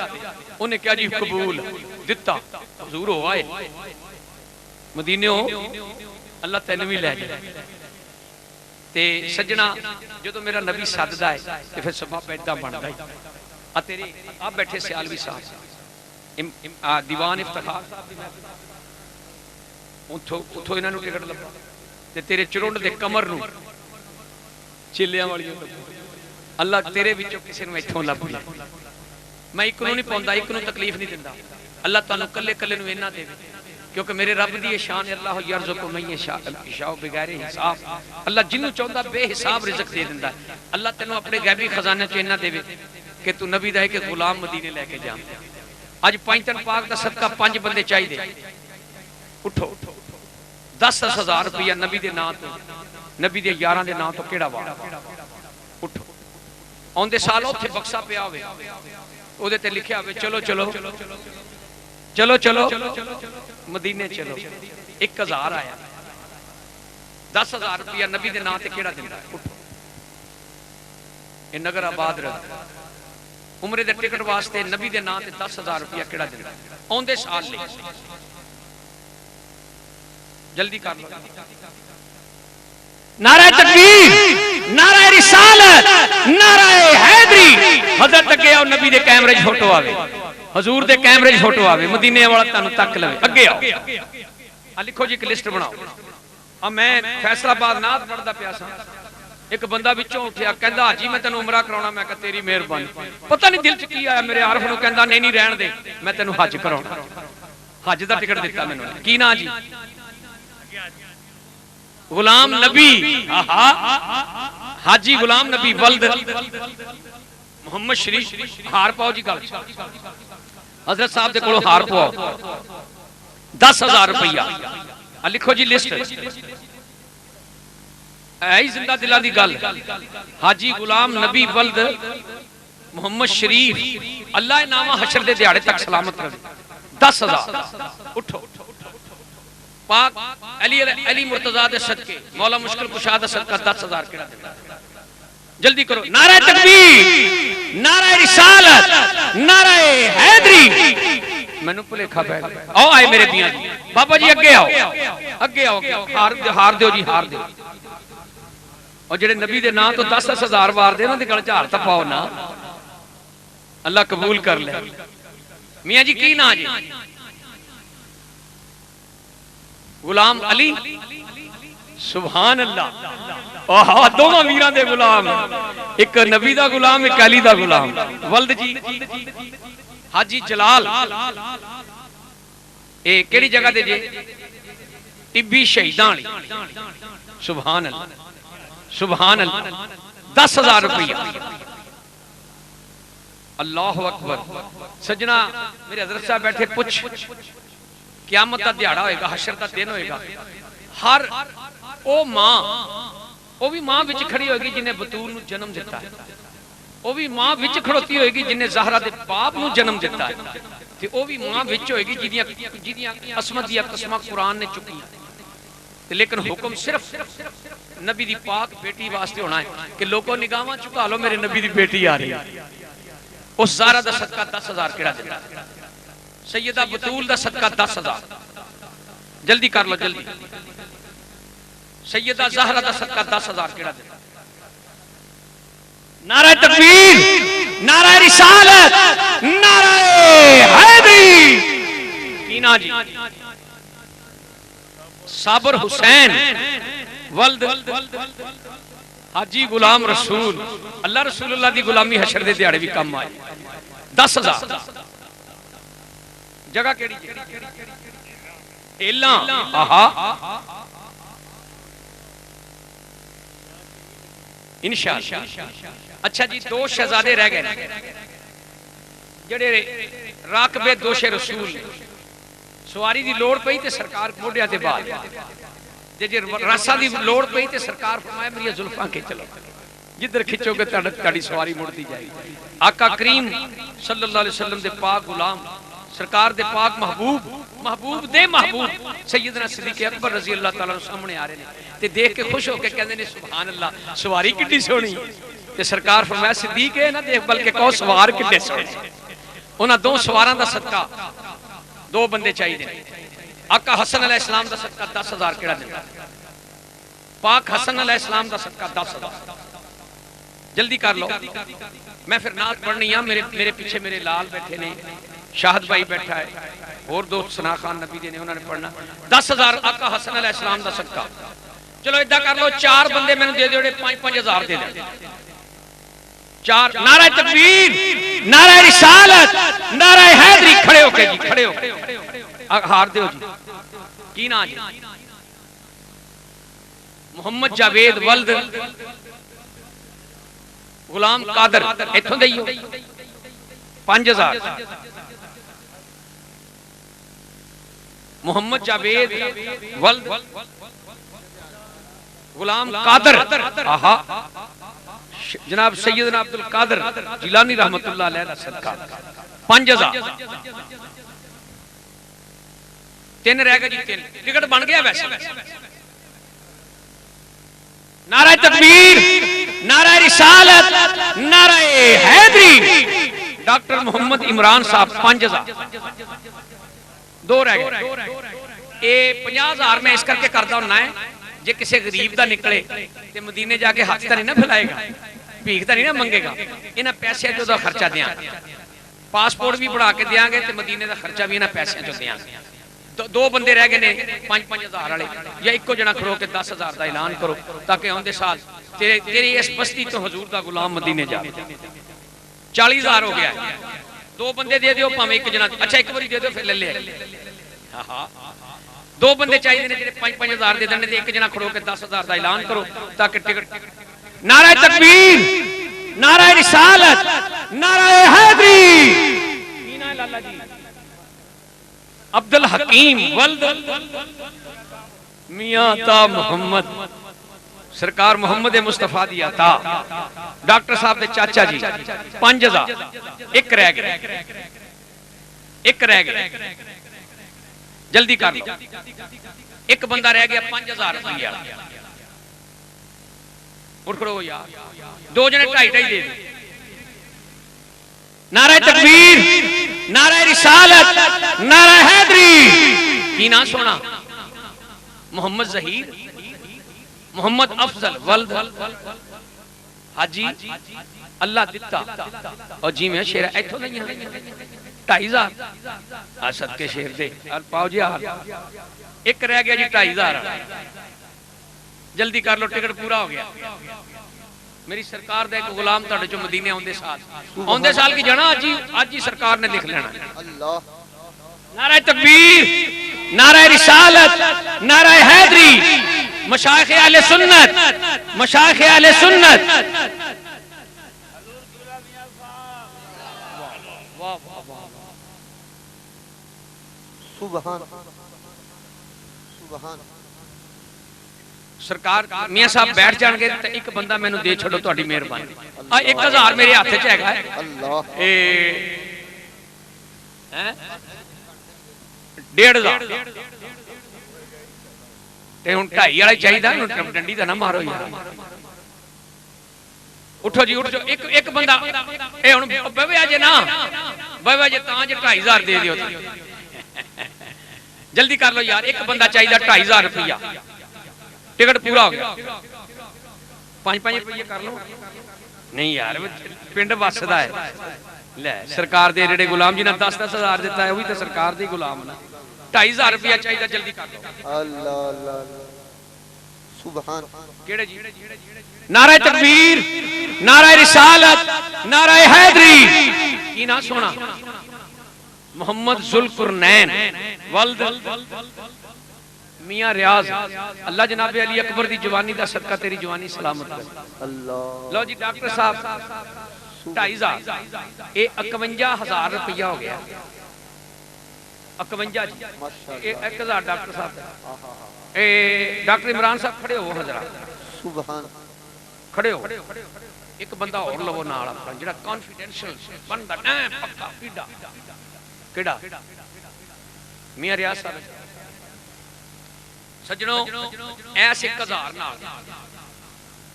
انہیں کہا جی قبول دتا حضور ہو آئے مدینے ہو اللہ تینوں بھی لے جائے تے سجنا جدو میرا نبی ساددا ہے تے پھر سبب ایڈا بندا ہے آ تیرے آپ بیٹھے سیالوی صاحب دیوان افتخار صاحب اتھو انہاں نوں ٹکٹ لبا تے تیرے چرونڈ دے کمر نوں چلیاں والی اللہ تیرے وچوں کسے نوں ایتھوں لب گیا میں ایک نوں نہیں پوندا ایک نوں تکلیف نہیں دیندا اللہ تعالی کلے کلے نوں اینا دے کیونکہ میرے رب دی شان اللہ یرزق من یشاء بغیر حساب اللہ جنوں چاہندا بے حساب رزق دے دیندا اللہ تینوں اپنے غیبی خزانے چ اینا دے کہ تو نبی دا کہ غلام مدینے لے کے جا اج پنجتن پاک دا صدقہ 5 بندے چاہیے اٹھو 10,000 روپیہ نبی دے نام تو نبی دے یاراں دے نام تو کیڑا وار اٹھو اوندے سال اوتھے بکسا پیا ہوے اودے تے لکھیا ہوے چلو چلو چلو چلو مدینے چلو 1000 آیا 10,000 روپیہ نبی دے نام تے کیڑا دیندا اٹھو اے نگر آباد رہ عمرے دے ٹکٹ واسطے نبی دے نام تے 10,000 روپیہ کیڑا دیندا اوندے سال لے جلدی کر لو نعرہ تکبیر نعرہ رسالت نعرہ حیدری حضرت اگے آؤ نبی دے کیمرے چ فوٹو آوے حضور دے کیمرے چ فوٹو آوے مدینے والا تانوں تک لوے اگے آؤ آ لکھو جی ایک لسٹ بناؤ ا میں فیصل آباد نعت پڑھدا پیا سا ایک بندہ وچوں اٹھیا کہندا حاجی میں تینوں عمرہ کراونا میں کہا تیری مہربانی پتہ نہیں دل چ کی آیا میرے عارف نوں کہندا نہیں رہن دے میں تینوں حج کراونا حج دا ٹکٹ دتا مینوں کی نا جی غلام نبی حاجی غلام نبی ولد محمد شریف ہار پاؤ جی گل حضرت صاحب دے کولوں ہار پاؤ 10,000 روپیہ لکھو جی لسٹ اے زندہ دلاں دی گل حاجی غلام نبی ولد محمد شریف اللہ نامہ حشر دے دیہاڑے تک سلامت رہے 10,000 اٹھو پاک علی مرتضی دے صدقے مولا مشکل کشا دے صدقہ 10,000 کیڑا دیندا جلدی کرو نعرہ تکبیر نعرہ رسالت نعرہ حیدری مینوں بھلیکھا پے آؤ آئے میرے دیاں جی بابا جی اگے آؤ ہار دیو جی ہار دیو اور جڑے نبی دے نام تو 10,000 وار دے انہاں دی گل چ ہار تپاؤ نا اللہ قبول کر لے میاں جی کی نا جی غلام علی سبحان اللہ اوہ دوواں ویراں دے غلام ایک نبی دا غلام ایک علی دا غلام ولد جی حاجی جلال اے کیڑی جگہ دے جے ٹبی شہیداں والی سبحان اللہ سبحان اللہ 10,000 روپیہ اللہ اکبر سجنا میرے حضرت صاحب بیٹھے پوچھ قیامت دا دیہاڑا ہوئے گا حشر دا دن ہوئے گا ہر او ماں او بھی ماں وچ کھڑی ہوئے گی جنہیں بطول نو جنم دیتا ہے او بھی ماں وچ کھڑوتی ہوئے گی جنہیں زہرہ دے باپ نو جنم دیتا ہے تے او بھی ماں وچ ہوئے گی جنہیں عصمت دیا قسمہ قرآن نے چکی لیکن حکم صرف نبی دی پاک بیٹی واسطے ہونا ہے کہ لوگوں نگاہاں چکا لو میرے نبی دی بیٹی آ رہی ہے اس زہرہ دا صدقہ 10,000 کیڑا دیتا سیدہ بطول دا صدقہ 10,000 جلدی کر لو جلدی سیدہ زہرہ دا صدقہ 10,000 کیڑا دیتا نعرہ تکبیر نعرہ رسالت نعرہ حیدری کینا جی صابر حسین ولد حاجی غلام رسول اللہ رسول اللہ دی غلامی حشر دے دیہاڑے بھی کم آئے 10,000 جگہ کیڑی ایلاں آہا انشاءاللہ۔ اچھا جی، 2 شہزادے رہ گئے جڑے راکبے دوش رسول سواری دی لوڑ پئی تے سرکار موڈیا تے بعد جے راسا دی لوڑ پئی تے سرکار فرمایا میری زلفاں کے چلو، جدھر کھچو گے تہاڈی سواری مڑتی جائے گی۔ آقا کریم صلی اللہ علیہ وسلم دے پاک غلام سرکار دے پاک محبوب دے محبوب سیدنا صدیق اکبر رضی اللہ تعالیٰ عنہ سامنے آ رہے ہیں تے دیکھ کے خوش ہو کے کہندے نے سبحان اللہ سواری کتنی سونی تے سرکار فرمایا صدیق ہے نہ دیکھ بلکہ کہو سوار کتنے سونے۔ انہاں 2 سواراں دا صدقہ 2 بندے چاہیے۔ آقا حسن علیہ السلام دا صدقہ 10,000 کیڑا دیندا؟ پاک حسن علیہ السلام دا صدقہ 10,000۔ جلدی کر لو، میں پھر نعت پڑھنی ہے۔ میرے پیچھے میرے لال بیٹھے نے، شاہد بھائی بیٹھا ہے، اور 2 ثنا خان نبی دے نے، انہوں نے پڑھنا 10,000 آقا حسن علیہ السلام دا صدقہ۔ چلو ادھا کر لو، 4 بندے میں نے دے دیوڑے 5,000 دے دیں۔ 4 نعرہ تکبیر، نعرہ رسالت، نعرہ حیدری، کھڑے ہو کے جی، کھڑے ہو کے ہار دیو جی۔ کی نا جی؟ محمد جاوید ولد غلام قادر، ایتھوں دئیو 5,000۔ محمد جاوید ولد غلام قادر، آہا جناب سیدنا عبد القادر جیلانی رحمت اللہ علیہ دا صدقہ 5,000۔ 3 رہ گئے جی، 3 ٹکٹ بن گیا ویسے۔ نعرہ تکبیر، نعرہ رسالت، نعرہ حیدری، ڈاکٹر محمد عمران صاحب 5,000۔ 2 رہ گئے۔ اے 50,000 میں اس کر کے کردہ ہونا ہے جے کسے غریب دا نکلے تے مدینے جا کے ہاتھ تا نہیں نہ پھیلائے گا، بھیک تا نہیں نہ منگے گا، انہاں پیسے جو دا خرچہ دیاں، پاسپورٹ بھی بڑھا کے دیاں گے تے مدینے دا خرچہ بھی انہاں پیسے جو دیاں۔ 2 بندے رہ گئے نے 5,000 والے، یا ایک کو جنا کھڑو کے 10,000 دا اعلان کرو تاکہ آندے سال تیری اس بستی تو حضور دا غلام مدینے جا۔ 40,000 ہو گیا ہے۔ 2 بندے دے دیو پاویں ایک جنا، اچھا ایک باری دے دیو پھر لے لے۔ 2 بندے چاہیے نے جڑے 5,000 دے دین تے ایک جنا کھڑو کے 10,000 دا اعلان کرو تاکہ ٹکٹ۔ نعرہ تکبیر، نعرہ رسالت، نعرہ حیدری، کی نام ہے لالا جی؟ عبد الحکیم ولد میاں تا محمد، سرکار محمد مصطفیٰ دی عطا، ڈاکٹر صاحب دے چاچا جی 5,000۔ ایک رہ گئے، ایک رہ گئے، جلدی کر لو۔ ایک بندہ رہ گیا 5,000 روپیہ، اٹھ کھڑو یار، 2 جنے 2.5 دے دیں۔ نعرہ تکبیر، نعرہ رسالت، نعرہ حیدری، کی نا سونا؟ محمد ظہیر، محمد افضل ولد حاجی اللہ دتا، اور جی میں شیر ایتھو نہیں ہے 2,500 آسد کے شیر دے پاؤ جی آر۔ ایک رہ گیا جی 2,500، جلدی کر لو، ٹکٹ پورا ہو گیا۔ میری سرکار دے ایک غلام تاڑے جو مدینے آندے سال کی جانا آج ہی سرکار نے لکھ لینا۔ نعرہ تکبیر، نعرہ رسالت، نعرہ حیدری، مشایخ اہل سنت، مشایخ اہل سنت۔ سبحان سبحان۔ سرکار میاں صاحب بیٹھ جان گے تو ایک بندہ میں نے دے چھڑو تو اٹھی مہربانی۔ 1,000 میرے ہاتھ چاہے گا ہے، 1,500 تے ہن 2.5 والا چاہیے دا ڈنڈی دا نہ مارو یار۔ اٹھو جی اٹھو، ایک بندہ اے ہن بوے اجے نا بوے اجے تاں جے 2,500 دے دیو، جلدی کر لو یار، ایک بندہ چاہیے دا 2,500 روپیہ، ٹکٹ پورا ہو گیا۔ 5 روپیے کر لو، نہیں یار پنڈ وسدا ہے، لے سرکار دے ایڈے غلام جی نے 10,000 دیتا ہے، وہی تو سرکار دے غلام نا۔ 2,500 روپیہ چاہیے، جلدی کر لو۔ اللہ اللہ سبحان۔ کیڑے جی؟ نعرہ تکبیر، نعرہ رسالت، نعرہ حیدری، کی نا سونا؟ محمد ذوالقرنین ولد میاں ریاض اللہ جناب علی اکبر دی جوانی دا صدقہ تیری جوانی سلامت کر اللہ لو جی ڈاکٹر صاحب 2.5 یہ 51,000 روپیہ ہو گیا 51 جی 1000 ڈاکٹر صاحب ڈاکٹر عمران صاحب کھڑے ہو حضرات سبحان کھڑے ہو ایک بندہ اور لو نال جڑا کانفیڈینشل بندہ اے پکا پیڈا کیڑا میاں ریاض صاحب سجنوں ایسے 1000 نال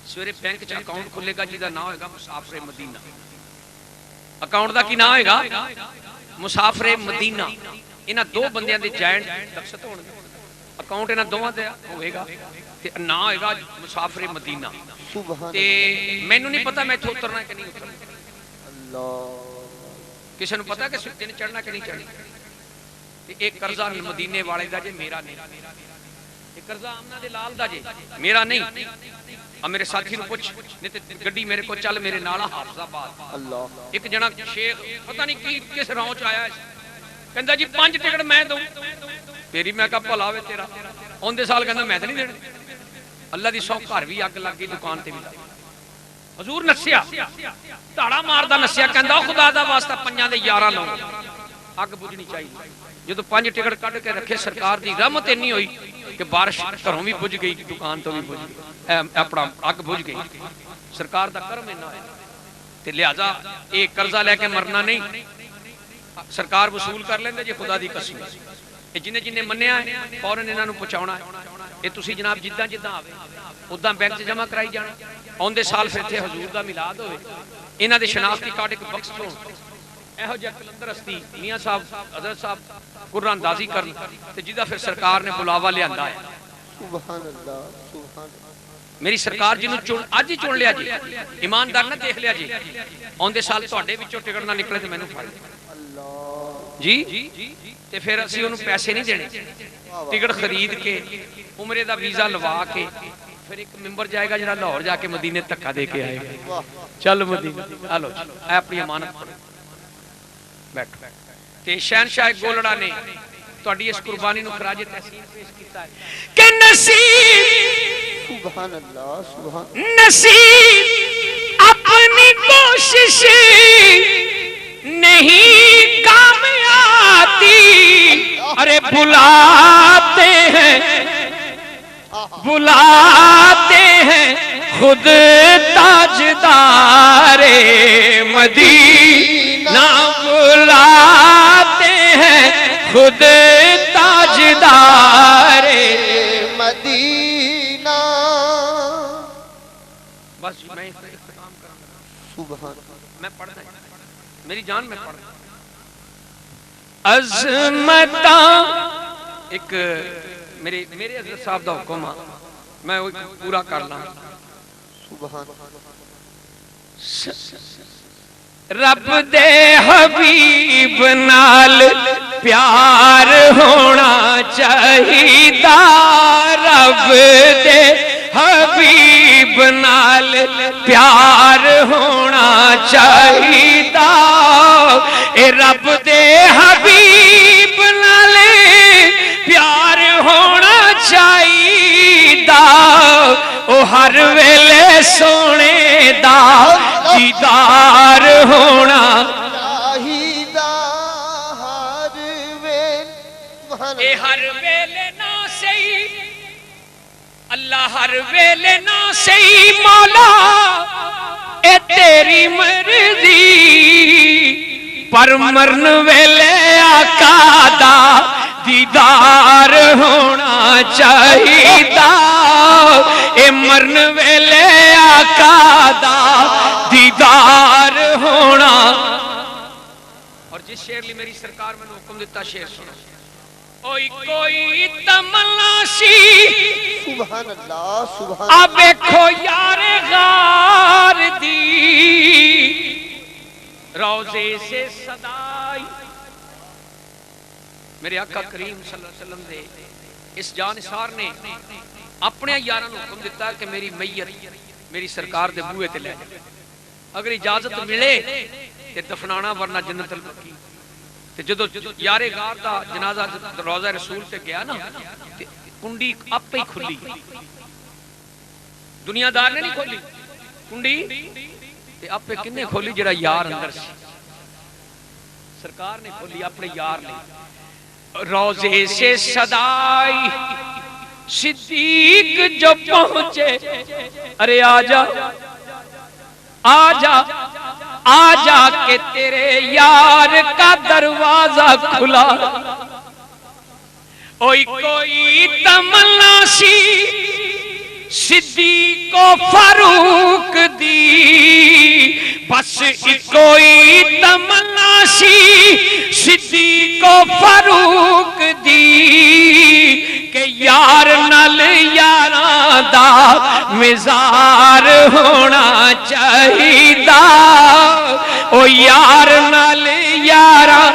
سویرے بینک چ اکاؤنٹ کھلے گا جیدا نام ہوگا مسافر مدینہ اکاؤنٹ دا کی نام ہوگا مسافر مدینہ انہاں دو بندیاں دے جائنٹ دکشت ہون اکاؤنٹ انہاں دوواں تے ہوے گا تے نام ہوگا مسافر مدینہ سبحان تے مینوں نہیں پتہ میں ایتھوں اترنا کہ نہیں اترنا اللہ کسے نوں پتہ کہ سوتے نے چڑھنا کہ نہیں چڑھنا تے ایک قرضہ مدینے والے دا جے میرا نہیں ایک قرضہ آمنہ دے لال دا جے میرا نہیں اب میرے ساتھی نو پوچھ نہیں تے گڈی میرے کو چل میرے نالا حافظ آباد اللہ ایک جنا شیخ پتہ نہیں کس راؤں چ آیا ہے کہندا جی 5 ٹکٹ میں دوں تیری میں کہا بھلا وے تیرا اوندے سال کہندا میں تے نہیں دینے اللہ دی سو گھر بھی اگ لگ گئی دکان تے بھی حضور نسیا تاڑا ماردا نسیا کہندا خدا دا واسطہ پنجاں دے 11 لو اگ بجھنی چاہیے جدوں 5 ٹکٹ کڈ کے رکھے سرکار دی رحمت اتنی ہوئی کہ بارش گھروں بھی بجھ گئی دکان تو بھی بجھ گئی اپنا اگ بجھ گئی سرکار دا کرم انہاں ہے تے لہذا یہ قرضہ لے کے مرنا نہیں سرکار وصول کر لیندے جے خدا دی قسم اے جنے جنے منیا ہے فوراً انہاں نوں پہنچاونا ہے اے تسی جناب جداں جداں آوے اوداں بینک تے جمع کرائی جانا اوندے سال پھر تے حضور دا میلاد ہوئے انہاں دے شناختی کارڈ ایک بکس ہون ایہو جہ کلندر ہستی میاں صاحب حضرت صاحب قرآن اندازی کرن تے جدا پھر سرکار نے بلاوا لیندا ہے سبحان اللہ سبحان میری سرکار جنوں چن اج ہی چن لیا جی ایماندار نہ دیکھ لیا جی اوندے سال تواڈے وچوں ٹکٹ نہ نکلے تے مینوں پھڑ اللہ جی تے پھر اسی اونوں پیسے نہیں دینے ٹکٹ خرید کے عمرے دا ویزا لوا کے پھر ایک ممبر جائے گا جڑا لاہور جا کے مدینے دھکا دے کے آئے گا چل مدینے آ لو اے اپنی امانت پڑھو بیٹھو تے شہنشاہ گولڑا نے تہاڈی اس قربانی نو خراج تحسین پیش کیتا ہے کہ نصیب سبحان اللہ سبحان نصیب اپنی کوشش نہیں کام آتی ارے بلاتے ہیں خود تاجدار مدینہ بلاتے ہیں خود تاجدار مدینہ بس میں اختتام کروں سبحان میں پڑھنا ہے میری جان میں پڑھنا عظمتاں ایک میرے حضرت صاحب دا حکم میں پورا کر لاں سبحان رب دے حبیب نال پیار ہونا چاہیدا رب دے حبیب نال پیار ہونا چاہیدا اے رب دے حبیب نال پیار ہونا چاہیدا او ہر ویلے سونے دا دیدار ہونا چاہیدا ہر ویل سبحان اے ہر ویلے نہ سہی اللہ ہر ویلے نہ سہی مولا اے تیری مرضی پر مرن ویلے آقا دا دیدار ہونا چاہیدا اے مرن ویلے آقا دا دیدار ہونا اور جس شعر لی میری سرکار میں نے حکم دیتا شعر سنا اوئی کوئی تمنا سی سبحان اللہ سبحان اب دیکھو یار غار دی روزے سے صدائی میرے آقا کریم صلی اللہ علیہ وسلم دے اس جانثار نے اپنے یاراں نوں حکم دیتا کہ میری میت میری سرکار دے بوئے تے لے جائے اگر اجازت ملے تے دفنانا ورنہ جنت البقیع تے جدو یار غار دا جنازہ روضہ رسول تے گیا نا کنڈی آپ ہی کھلی دنیا دار نے نہیں کھولی کنڈی تے آپ پہ کنے کھولی جڑا یار اندر سی سرکار نے کھولی اپنے یار نے روزے سے صدائی صدیق جو پہنچے ارے آجا آجا آجا کہ تیرے یار کا دروازہ کھلا اوئی کوئی تمنا سی صدیق و فاروق دی بس کوئی تمنا سی صدیق و فاروق دی کہ یار نال یاراں دا مزار ہونا چاہیدا او یار نال یاراں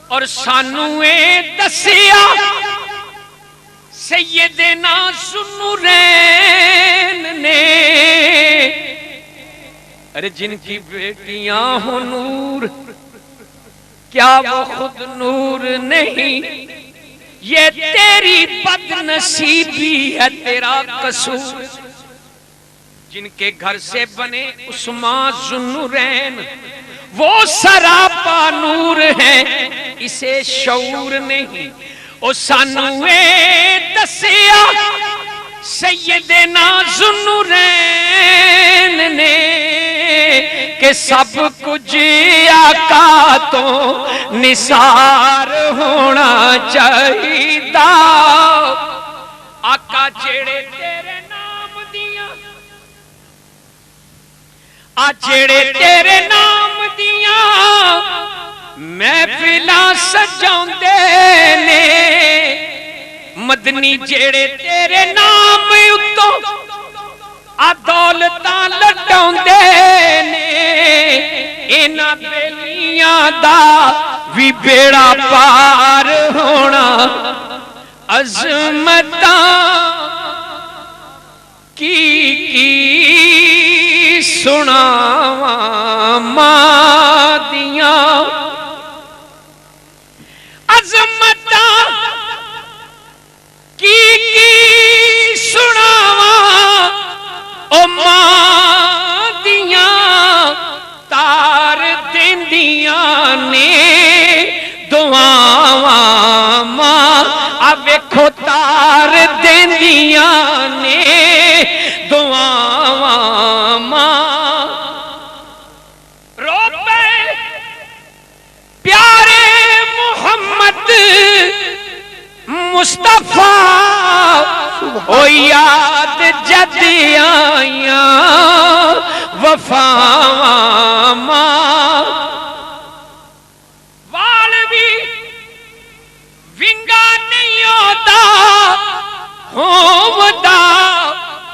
اور سانو اے دسیا سیدنا ذوالنورین نے ارے جن کی بیٹیاں ہو نور کیا وہ خود نور نہیں یہ تیری بد نصیبی ہے تیرا قصور جن کے گھر سے بنے عثمان ذوالنورین وہ سراپا نور ہے اسے شعور نہیں او سانوے دسیا سیدنا ذوالنورین نے کہ سب کچھ آقا تو نثار ہونا چاہیدا آقا جیڑے تیرے نام دیاں جیڑے تیرے نام دیاں محفلاں سجاوندے نے مدنی جیڑے تیرے نام اتوں دولتاں لٹاوندے نے انہاں بیلیاں دا وی بیڑا پار ہونا عظمتاں کی سناواں مادیاں عظمتاں کی سناواں او مادیاں تار دیندیاں نے دعاواں ماں ویکھو تار دیندیاں نے دعاواں ماں رو پے پیارے محمد مصطفیٰ او یاد جد آیاں وفاواں ماں وال بھی ونگا نہیں ہوتا ہوتا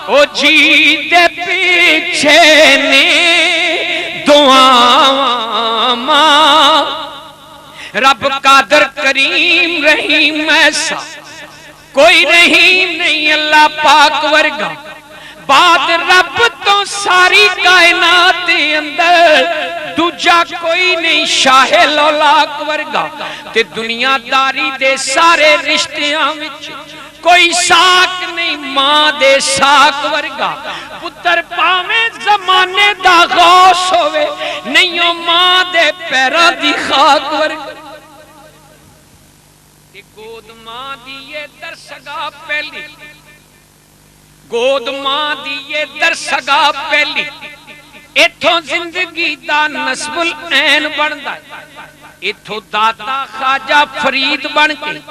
او جی دے پیچھے نے دعاواں ماں رب قادر کریم رحیم ایسا کوئی رحیم نہیں اللہ پاک ورگا بعد رب تو ساری کائنات اندر دوجا کوئی نہیں شاہ لولاک ورگا تے دنیا داری دے سارے رشتیاں وچ کوئی ساک نہیں ماں دے ساک ورگا پتر پاویں زمانے دا غوث ہوئے نہیں ہو ماں دے پیرا دی خاک ورگا گود ماں دیئے در سگا پہلی گود ماں دیئے در سگا پہلی ایتھوں زندگی دا نسب العین بن دا ایتھوں داتا خواجہ فرید بن کے